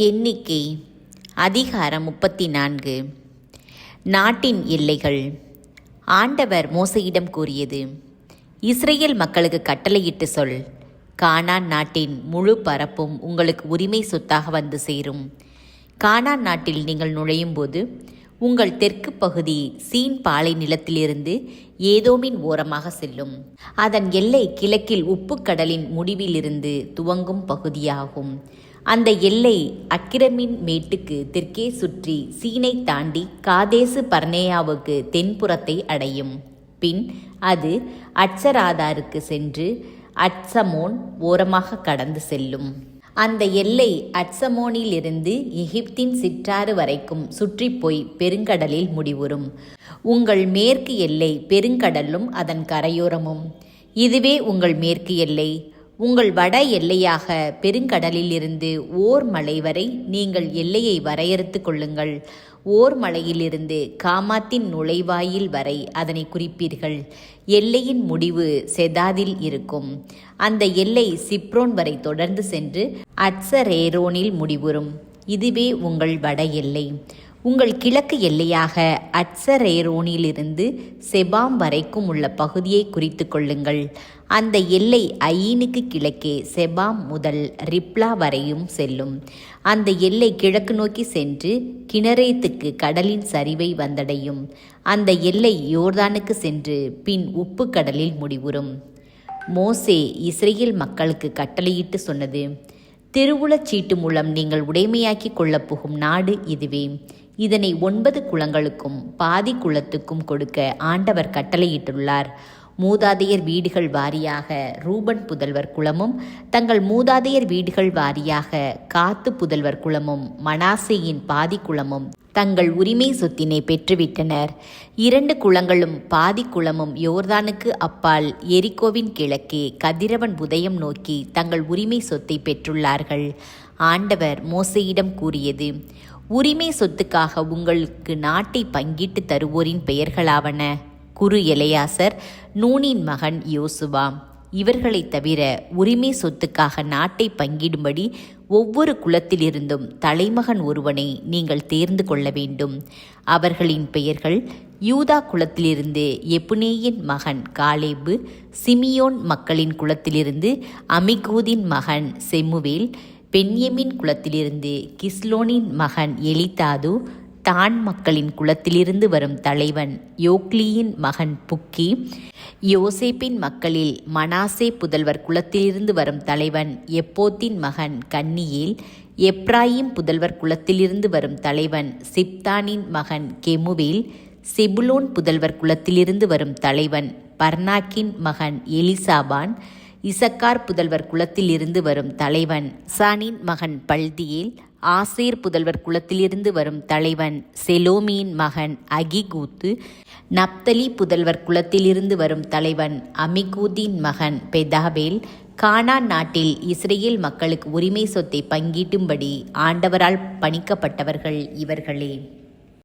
எண்ணிக்கை அதிகாரம் 34. நாட்டின் எல்லைகள். ஆண்டவர் மோசேயிடம் கூறியது: இஸ்ரேல் மக்களுக்கு கட்டளையிட்டு சொல், கானான் நாட்டின் முழு பரப்பும் உங்களுக்கு உரிமை சொத்தாக வந்து சேரும். கானான் நாட்டில் நீங்கள் நுழையும்போது உங்கள் தெற்கு பகுதி சீன் பாலை நிலத்திலிருந்து ஏதோமின் ஓரமாக செல்லும். அதன் எல்லை கிழக்கில் உப்புக்கடலின் முடிவிலிருந்து துவங்கும் பகுதியாகும். அந்த எல்லை அக்கிரமின் மேட்டுக்கு தெற்கே சுற்றி சீனை தாண்டி காதேசு பர்னேயாவுக்கு தென்புறத்தை அடையும். பின் அது அட்சராதாருக்கு சென்று அட்சமோன் ஓரமாக கடந்து செல்லும். அந்த எல்லை அட்சமோனிலிருந்து எகிப்தின் சிற்றாறு வரைக்கும் சுற்றி போய் பெருங்கடலில் முடிவுறும். உங்கள் மேற்கு எல்லை பெருங்கடலும் அதன் கரையோரமும். இதுவே உங்கள் மேற்கு எல்லை. உங்கள் வட எல்லையாக பெருங்கடலில் இருந்து ஓர் மலை வரை நீங்கள் எல்லையை வரையறுத்து கொள்ளுங்கள். ஓர் மலையிலிருந்து காமாத்தின் நுழைவாயில் வரை அதனை குறிப்பீர்கள். எல்லையின் முடிவு செதாதில் இருக்கும். அந்த எல்லை சிப்ரோன் வரை தொடர்ந்து சென்று அட்சரேரோனில் முடிவுறும். இதுவே உங்கள் வட எல்லை. உங்கள் கிழக்கு எல்லையாக அட்சரேரோனிலிருந்து செபாம் வரைக்கும் உள்ள பகுதியை குறித்து கொள்ளுங்கள். அந்த எல்லை ஐனுக்கு கிழக்கே செபாம் முதல் ரிப்லா வரையும் செல்லும். அந்த எல்லை கிழக்கு நோக்கி சென்று கினரேத்துக்கு கடலின் சரிவை வந்தடையும். அந்த எல்லை யோர்தானுக்கு சென்று பின் உப்பு கடலில் முடிவுறும். மோசே இஸ்ரேல் மக்களுக்கு கட்டளையிட்டு சொன்னது: திருவுளச் சீட்டு மூலம் நீங்கள் உடைமையாக்கி கொள்ளப் போகும் நாடு இதுவே. இதனை 9 குலங்களுக்கும் பாதி குலத்துக்கும் கொடுக்க ஆண்டவர் கட்டளையிட்டுள்ளார். மூதாதையர் வீடுகள் வாரியாக ரூபன் புதல்வர் குலமும், தங்கள் மூதாதையர் வீடுகள் வாரியாக காத்து புதல்வர் குலமும், மனாசேயின் பாதி குலமும் தங்கள் உரிமை சொத்தினை பெற்றுவிட்டனர். 2 குலங்களும் பாதி குலமும் யோர்தானுக்கு அப்பால் எரிகோவின் கிழக்கே கதிரவன் உதயம் நோக்கி தங்கள் உரிமை சொத்தை பெற்றுள்ளார்கள். ஆண்டவர் மோசேயிடம் கூறியது: உரிமை சொத்துக்காக உங்களுக்கு நாட்டை பங்கிட்டு தருவோரின் பெயர்களாவன: குரு எலெயாசர், நூனின் மகன் யோசுவா. இவர்களைத் தவிர உரிமை சொத்துக்காக நாட்டை பங்கிடும்படி ஒவ்வொரு குலத்திலிருந்தும் தலைமகன் ஒருவனை நீங்கள் தேர்ந்து கொள்ள வேண்டும். அவர்களின் பெயர்கள்: யூதா குலத்திலிருந்து எப்புனேயின் மகன் காலேபு, சிமியோன் மக்களின் குலத்திலிருந்து அமிகூதின் மகன் செமுவேல், பென்யமின் குலத்திலிருந்து கிஸ்லோனின் மகன் எலிதாது, தான் மக்களின் குலத்திலிருந்து வரும் தலைவன் யோக்லியின் மகன் புக்கி, யோசேப்பின் மக்களில் மனாசே புதல்வர் குலத்திலிருந்து வரும் தலைவன் எப்போத்தின் மகன் கன்னியேல், எப்ராயிம் புதல்வர் குலத்திலிருந்து வரும் தலைவன் சிப்தானின் மகன் கெமுவேல், செபுலோன் புதல்வர் குலத்திலிருந்து வரும் தலைவன் பர்னாக்கின் மகன் எலிசாபான், இசக்கார் புதல்வர் குலத்திலிருந்து வரும் தலைவன் சானின் மகன் பல்தியேல், ஆசேர் புதல்வர் குலத்திலிருந்து வரும் தலைவன் செலோமியின் மகன் அகிகூத்து, நப்தலி புதல்வர் குலத்திலிருந்து வரும் தலைவன் அமிகூதின் மகன் பெதாபேல். கானான் நாட்டில் இஸ்ரேல் மக்களுக்கு உரிமை சொத்தை பங்கீட்டும்படி ஆண்டவரால் பணிக்கப்பட்டவர்கள் இவர்களே.